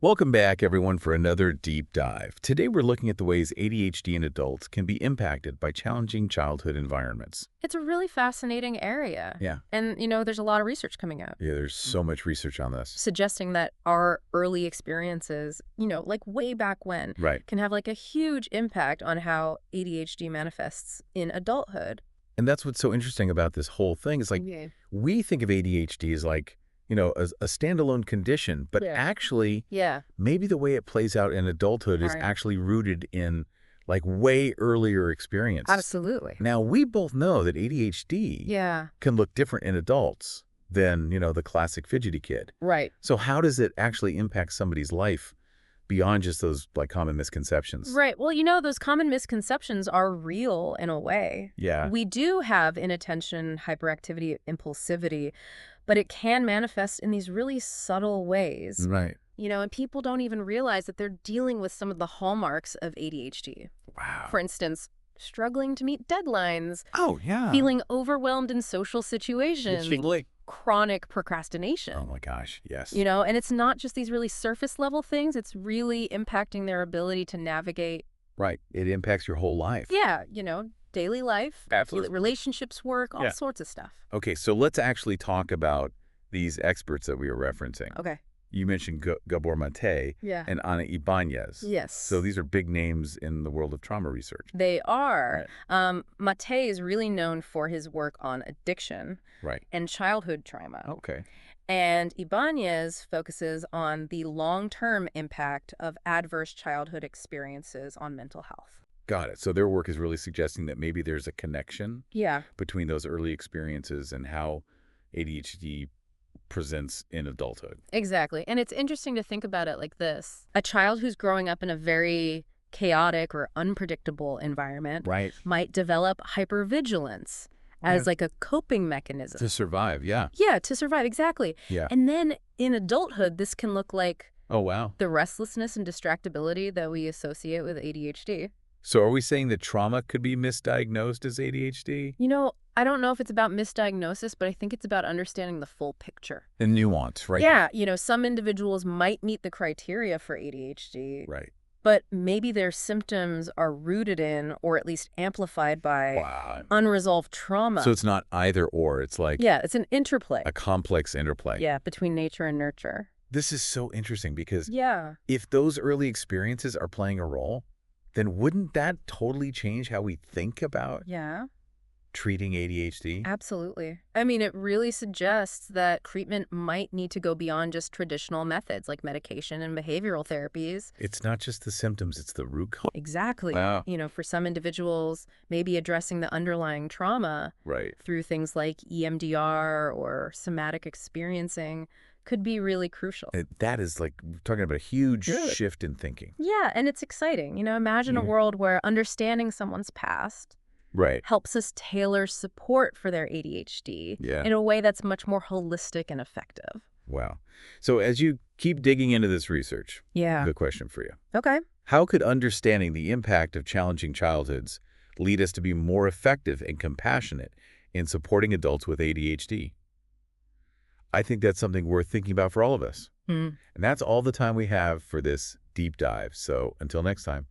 Welcome back, everyone, for another deep dive. Today, we're looking at the ways ADHD in adults can be impacted by challenging childhood environments. It's a really fascinating area. Yeah. And, there's a lot of research coming out Yeah, there's so much research on this. suggesting that our early experiences, like way back when, Right. can have like a huge impact on how ADHD manifests in adulthood. And that's what's so interesting about this whole thing is we think of ADHD as as a standalone condition, but Yeah. actually, Yeah. maybe the way it plays out in adulthood is Right. actually rooted in way earlier experience. Absolutely. Now, we both know that ADHD Yeah. can look different in adults than, the classic fidgety kid. Right. So how does it actually impact somebody's life beyond just those common misconceptions? Right. Well, those common misconceptions are real in a way. Yeah. We do have inattention, hyperactivity, impulsivity, but it can manifest in these really subtle ways. Right. And people don't even realize that they're dealing with some of the hallmarks of ADHD. Wow. For instance, struggling to meet deadlines, Oh, yeah. feeling overwhelmed in social situations, chronic procrastination. Oh, my gosh. Yes. And it's not just these really surface level things, it's really impacting their ability to navigate, Right. It impacts your whole life. yeah, daily life, Absolutely. relationships, work, all Yeah. sorts of stuff. Okay, so let's actually talk about these experts that we were referencing. Okay. You mentioned Gabor Mate Yeah. and Ana Ibanez. Yes. So these are big names in the world of trauma research. They are. Mate is really known for his work on addiction Right. and childhood trauma. Okay. And Ibanez focuses on the long-term impact of adverse childhood experiences on mental health. Got it. So their work is really suggesting that maybe there's a connection Yeah. between those early experiences and how ADHD presents in adulthood. Exactly. And it's interesting to think about it like this. A child who's growing up in a very chaotic or unpredictable environment Right. might develop hypervigilance as Yeah. like a coping mechanism. To survive, yeah. Yeah, to survive, exactly. Yeah. And then in adulthood, this can look like Oh, wow. the restlessness and distractibility that we associate with ADHD. So are we saying that trauma could be misdiagnosed as ADHD? I don't know if it's about misdiagnosis, but I think it's about understanding the full picture. The nuance, right? Yeah, some individuals might meet the criteria for ADHD, Right. but maybe their symptoms are rooted in or at least amplified by Wow. unresolved trauma. So it's not either or. It's Yeah, it's an interplay. a complex interplay. Yeah, between nature and nurture. This is so interesting because Yeah. if those early experiences are playing a role, then wouldn't that totally change how we think about Yeah, treating ADHD? absolutely. I mean, it really suggests that treatment might need to go beyond just traditional methods like medication and behavioral therapies. It's not just the symptoms, it's the root cause. Exactly. Wow. For some individuals, maybe addressing the underlying trauma Right. through things like EMDR or somatic experiencing could be really crucial. That is we're talking about a huge Good. shift in thinking. Yeah, and it's exciting. Imagine a world where understanding someone's past Right. helps us tailor support for their ADHD Yeah. in a way that's much more holistic and effective. Wow. So as you keep digging into this research, Yeah. good question for you. Okay. How could understanding the impact of challenging childhoods lead us to be more effective and compassionate in supporting adults with ADHD? I think that's something worth thinking about for all of us. Mm. And that's all the time we have for this deep dive. So until next time.